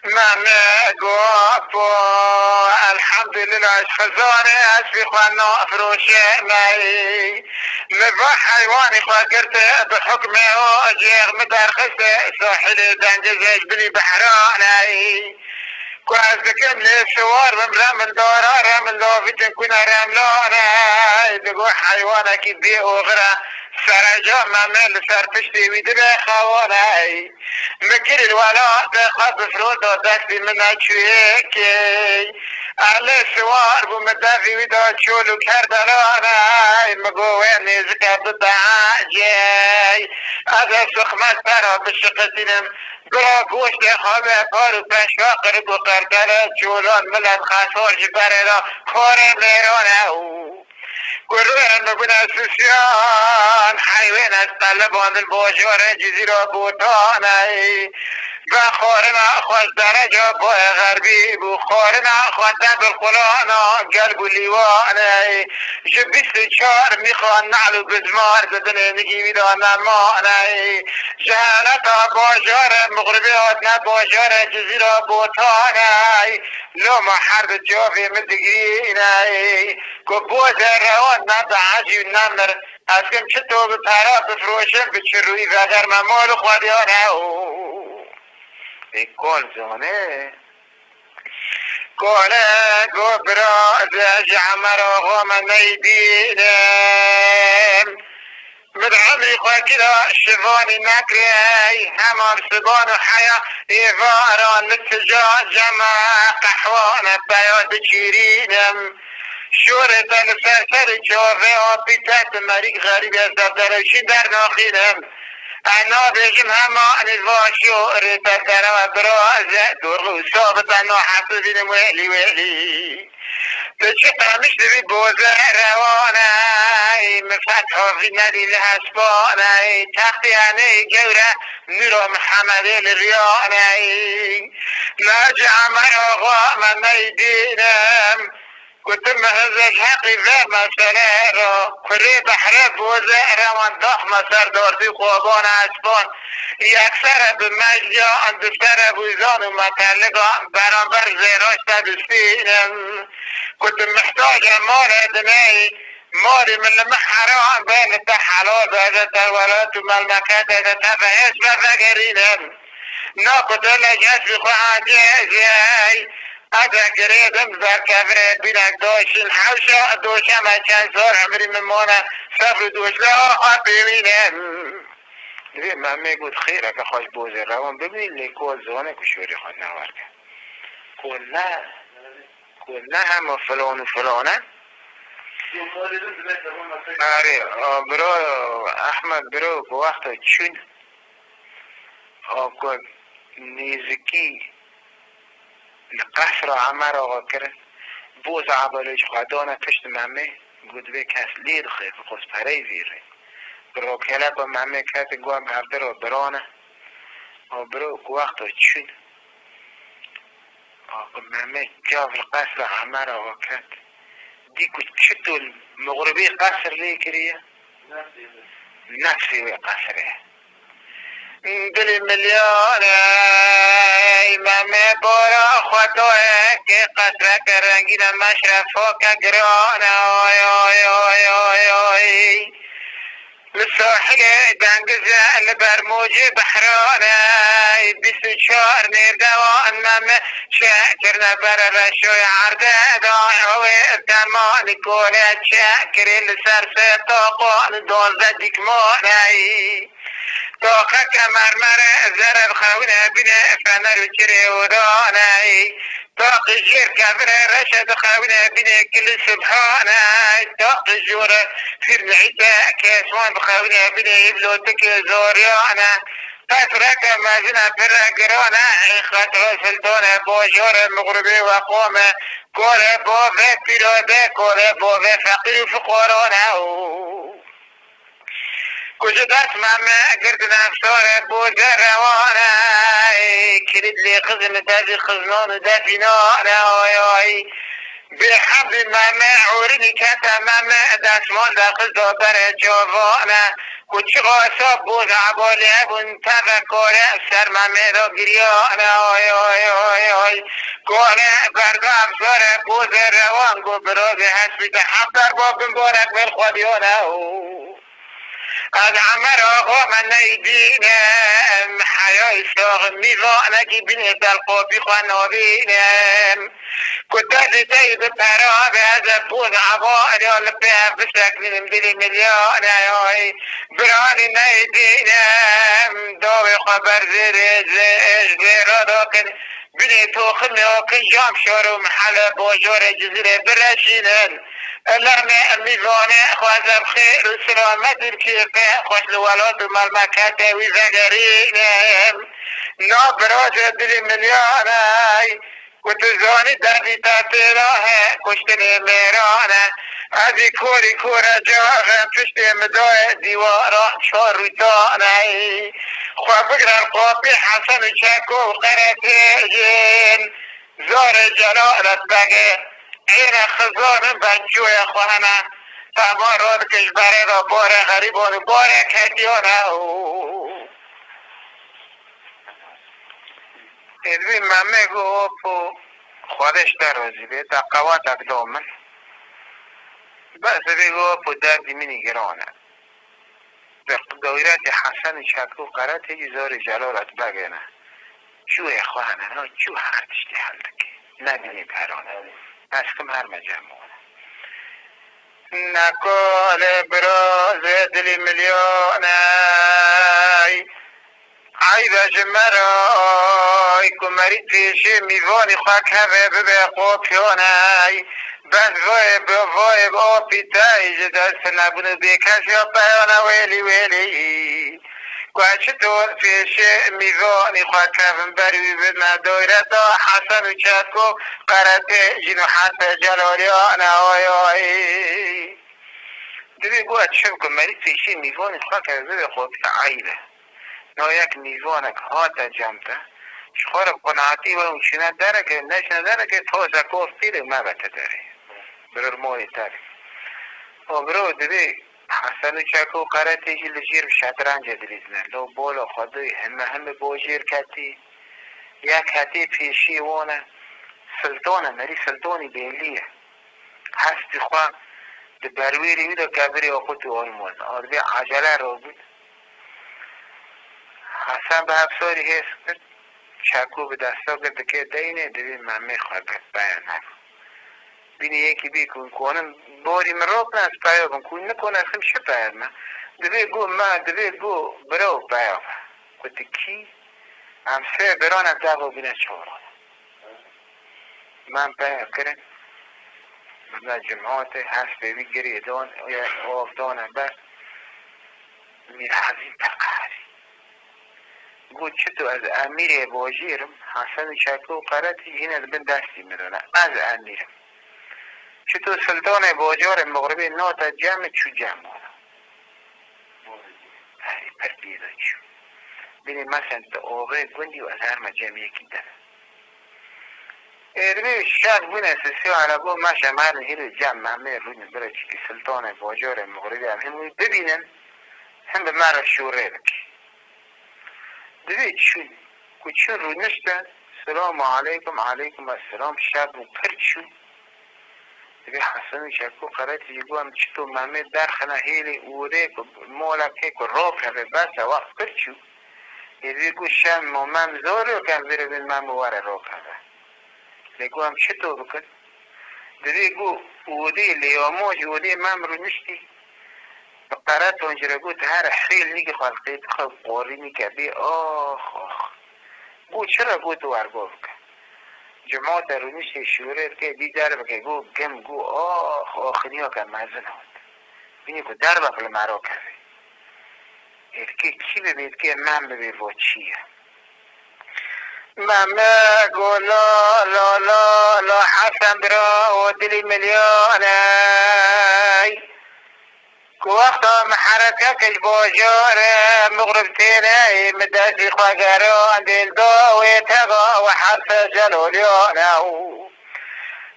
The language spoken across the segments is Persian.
مهما قوافو الحمد لله خزانه اسفي خوانا فروشه ماي مبا حيواني خواقرته بحكمه واجيغ مدرخصه ساحل دنجزش بلي بحراني كواز دكم لي سوار بمرا من دورا رامن لو فيتن كنا راملانا دقو حيوانك بي اغرى سرجا ممل سرپشتی ویده به خوانه مکر الولا دقاب فرود و دستی من اچویه که اهل سوار بو مدفی ویده چولو کردلانه مگوه نیزک بدعاجی از سخمت پرا بشقتینم برا گوشت خوابه پارو پشوا قرب و قردل چولان ملت خاصور جبره را خوره میرانه گروه نبود اسوسیان حیوان از طلبان الباجار جزیره بوتانه و خارنا خوش درجه با غربی بو خارنا خوش بالقلانا قلب لیوانه جو 24 میخوان نعلو بزمار بدن نگی میدان مانه جهالتا باجار مغربیات نه باجار جزیره بوتانه لو ما حرد جوفي مدقينه که بود روان ندعجی و نمر از کم چطور به پرا بفروشم بچروی و اگر ممال خودیانه ای کل زانه کله گو براز جعمر آقا من نیدینم مدعمی خواهی را شفانی نکری همام سبان و حیا ایواران لتجا جمع قحوان بیاد جیرینم شورت سرسر جاوه آبیتت مریک غریب از دفترشی در ناخیدم انا بجم همان الواشور تدر و براز درغو ثابت انا حفظین ویلی ویلی بچه قمش دوی بوزه روانه مفتح فی ندیل هسبانه تختی هنه گوره نورا محمد الریانه ناجع من آقا من نیدینم كنت مهزج حقي في مسألة رو كري بحر بوزة روان ضخمة سر دارتي قوبان اسبان يكسر بمجليا عند دفتر بوزان ومتعلقا برانبر زيراش تدستينم كنت محتاج مال دمائي مالي من لما حرام بين التحلال هذا تولات وملمكات هذا تفهيش بفقرينم ناكد لجاس بخواه جيزي اگر گریدم در کفره بینک داشتین حوشا دوشم چند سال عمری ممانه صبر دوشله آقا ببینم دوی من میگود خیره که خوش بوزه روان ببین لیکو زانه کشوری خود نورده کله همه فلان و فلانه آره برو احمد برو به وقت چون آقا نیزکی القصر عمر آقا کرد بوز عبالوش خدانه پشت ممه گودوه کس لید خیلی خوز پره زیره برو کله با ممه کت گوام هفته رو برانه و برو وقت چون آقا ممه جاو القصر عمر آقا کرد دیکو چطور مغربی قصر لی کریه نفسی وی قصره دل مليون امام بورا خطوه که قطره که رنگین مشرفو که گرانه آی آی آی آی آی للساحل دنگزه لبرموج بحرانه 24 نردوان مم شاكرنا بر رشوي عرده داعوي الدمان كوله شاكر لسرسه طاقان دوزه ديكماني طاقه كمرمر زرب خونه بنا فنر وچره وداني طاق جير كبر رشد خونه بنا كل سبحانه طاق جور في العيدة كاسوان بخونه بنا يبلوتك زوريانه فترك مازنا برقرانا خطر سلطان باشار مغربي وقومه كوره بوفه پیراده كوره بوفه فقير فقرانا کجا دست ممه گرد نفساره بوده روانه کرید لی خزم دازی خزنان دفینانه آی آی بحمد ممه عورنی کتا ممه دستمان دخل دابر جوانه کچی غاسا بود عباله بون تفکاره سر ممه دا گریانه آی آی آی کنه بردم سر بوز روان گو براز حسبی تحب در باقم بارک بالخودیانه از عمر آقا من نیدینم حیای ساغ میوانه کی بینی تلقابی خوانابینم کدازی تیب پرا به از پوز عبا یا لپه بسک منم دلی ملیان ای برانی نیدینم داوی خبر زیر داکن بینی تو خمی آکن جام شارو محل باجار جزیره برشینن لرم میوانه خوازم خیر و سلامت الكيفة خوش الولاد ومالمكات وزقرينهم نابراج دل ملياني وتزوني دادي تاتيراها كشتني ميرانا ازي كوري كورا جاغم تشتي مدوي ديوارا شاروتاني خواه بقرا القوبي حسن شاكو قرتين زار جلالت بقى عين خزان بنجوي خوانا تمام کشور را بار غریبان بار کدیانه ادوی ممه گو پو خودش درازی به تقوات اقدامن بس بگو پو دردی منی گرانه به دایرت حسن شکو قرات هی زار جلالت بگنه چوی خواهنه نا چو هرتشتی حلدکی نبینی پرانه از کم هر مجموعه نکال براز دلی ملیانای عیبش مرای کمری پیشی میوانی خاک همه ببه قوپیانای بس وای با پیتای دست نبونه بیکس یا پیانه ویلی ویلی چطور پیش میوانی خاک هم بروی بدن دایرتا حسن و چکو قرط جنو حسن جلالیان آی دوی گوه چشم که مری پیشی میوانی خاک هم بروی خوب عیبه نا یک میوانک هاتا جمتا شخور قناعتی و اونچنه داره که نشنه داره که تو زکوف پیره مبته داره برر موی تاری و برو دوی حسن چکو قراتیجی لجیر شطرنج دلیزنه لو بولا خدای همه بوجیر کتی یک حتی پیشی وانه سلطانه مری سلطانی بیلیه هستی خواه ده برویری ویدو کبری آخوتو آیمون آرده عجله رو بود حسن به افساری حس کرد چکو به دستا کرد که دینه دوی ممه خواه بیان نکن بینی یکی بی کنم باری مروب نست پایا کن نکنه اصلا چه پایا من دوی گو برو پایا کتی کی همسه بران از دعوا بینه چوران من پایا کرن من جماعت هست بیوی گری دان یا آف دانه بس میر حزین تقاری گو چطو از امیر باجیرم حسن چکو قرطی این از بین دستی میدونه از امیرم چطور سلطان باجار مغربی ناتا جمع چو جمع آنا هری پر پیدا چو بینی مثلا تا آقای گندی و از هر مجمع یکی داره ایروی شک بینه سسی و عربو مشم هر هیرو جمع همه روی برای چکی سلطان باجار مغربی همه ببینن هم به مرا شوره بکی دوی چون کچون رو نشته سلام علیکم علیکم السلام شب و پر چون دوی حسن شکو قرارتی یگو هم چطور ممه درخنه هیلی اوره که مولا که که رو کرده بس وقت پر چون دوی گو شم ممم زارو کم بره بین ممه واره رو کرده لیگو هم چطور بکن دوی گو اوده لیاموج اوده مم رو نشتی قرارت اونجره گو هر خیل نیگه خواهد خواه قوری نیگه بی آخ گو چرا گو تو ورگو بکن جماعت رو نیست شوره که دی در بکه گو گم گو آخری ها که مزن هاد بینی که در بکل مرا کرده که کی ببید که من ببید و چیه ممه گو لا لا لا لا حسن برا و دلی ملیانه که وقتا محرکه کش باجار مغرب تینه مدازی خواگران دل داوی تبا و حرف جلولیانه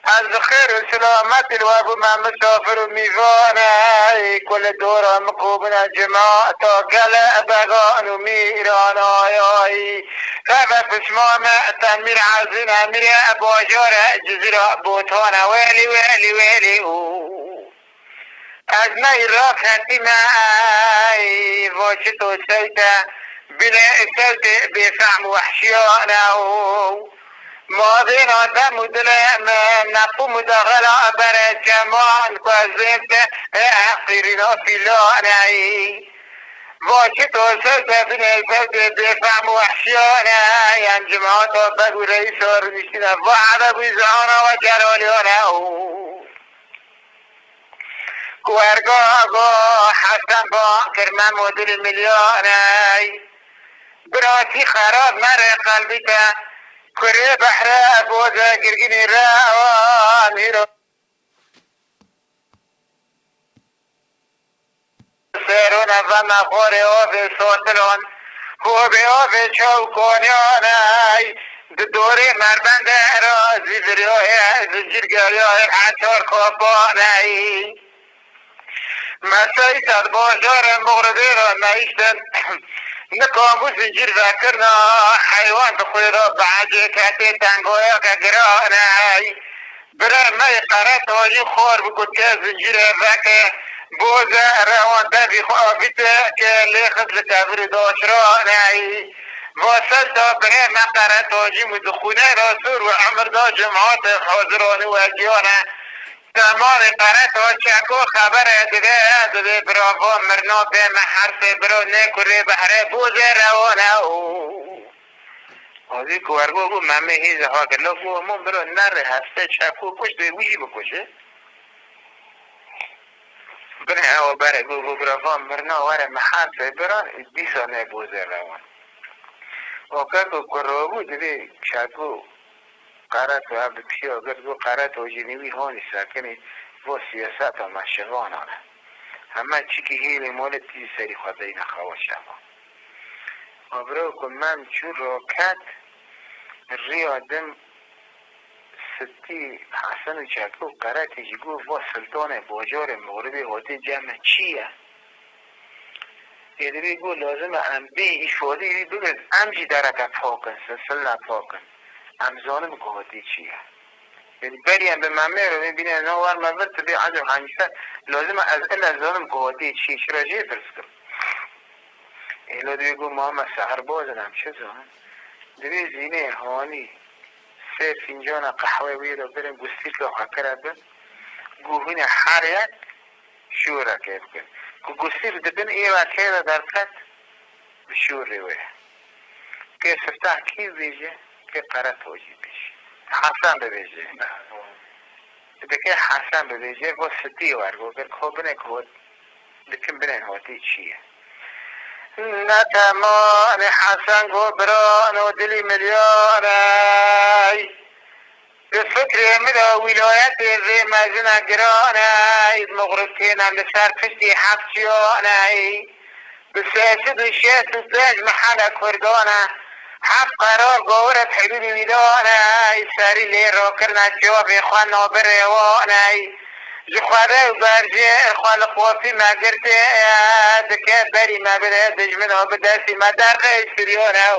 از خیر و سلامت الوابو ما مسافر و میوانه کل دورا مقوبنا جماعة قل بغان و میران آیایی فما پشمام تنمیر عزین امیر باجار جزیرا بوتانا ویلی ویلی ویلی از نی را خطیمه ای واجتو سیتا بلا سلت بفهم وحشیانه ما بين آدم ودلم نفو مداخلة برا جمال كوزنت آخرنا في لعنعي واشي توسل ببني سد بفهم وحشيانا ينجمعات بقو رئيس ورمشتنا وعد بزعانا وجلاليانا كوارقا حسن باكر من مدل ملياني براسي خراب مر قلبي كوري بحر بوزا گرگيني راوان هيرو سيرونا فما خوري اوفي صوتلون هو بي اوفي چوكونياناي دوري مربند رازي فريوهي زنجير گريوهي حتور خوباناي مساي ساد بوشار مغربي رو نايشتن نکامو زنجیر ذکرنا حیوان بخوی را بعجه کتی تنگویا که گرانه برای مای قرات واجی خور بکد که زنجیر ذکر بوزه روان دبی خوابیت که لیخت لتابر داشرانه واصل تا برای ما قرات واجی مدخونه رسول و عمر دا جمعات حاضران و اجیانه تمام قرات و چکو خبر دده براوا مرنا به محرف برو نکره بحره بوزه روانه آزی کورگو گو ممه هیزه ها کرلو گو همون برو نره هفته چکو کش به ویجی بکشه بره او بره گو براوا مرنا وره محرف بران دیسانه بوزه روان اوکا که کروگو دده چکو قرات و عبد پیو اگر دو قرات و جنوی هانی ساکنی و سیاست و مشغان آنه همه چی که هیلی مولتی سری خواهی نخواه شما ابرو کن من چون روکت ری آدم ستی حسن و چکو قرات جگو و سلطان باجار مغربی حاطی جمع چیه یه گو لازم انبی اشواده بگرد امجی درکت پاکن سلسل پاکن امزانم قوتی چیه یعنی بریم به ممه رو میبینه نوار مورد به عجب همیشه لازم از این امزانم قوتی چیه چرا جه فرس کن ایلا دوی گو ما سهر بازنم چه زمان دوی زینه هانی 3 فنجان قهوه وی رو بریم گستیل که حکر بن گوهین حریت شورا که بکن که گستیل دبن ایوه که در کت بشور روی که سفتح کی بیجه که قرات توجی بیشه حسن ببیجه دکه حسن ببیجه و ستی ورگو گر خوبنه که دکم بنه هاتی چیه نتمان حسن گو بران و دلی ملیانه به فکر مدا ولایت زی مزنه گرانه مغرب تینم لسر پشتی حفظیانه به سیاست و شیست و پیج محل کردانه حق قرار قورت حدود میدانه سری لی رو کرنا جواب خواه نابر روانه جخواره و برجه خواه خوافی مگرده دکه بری مبره دجمن ها بدستی مدرقه سریانه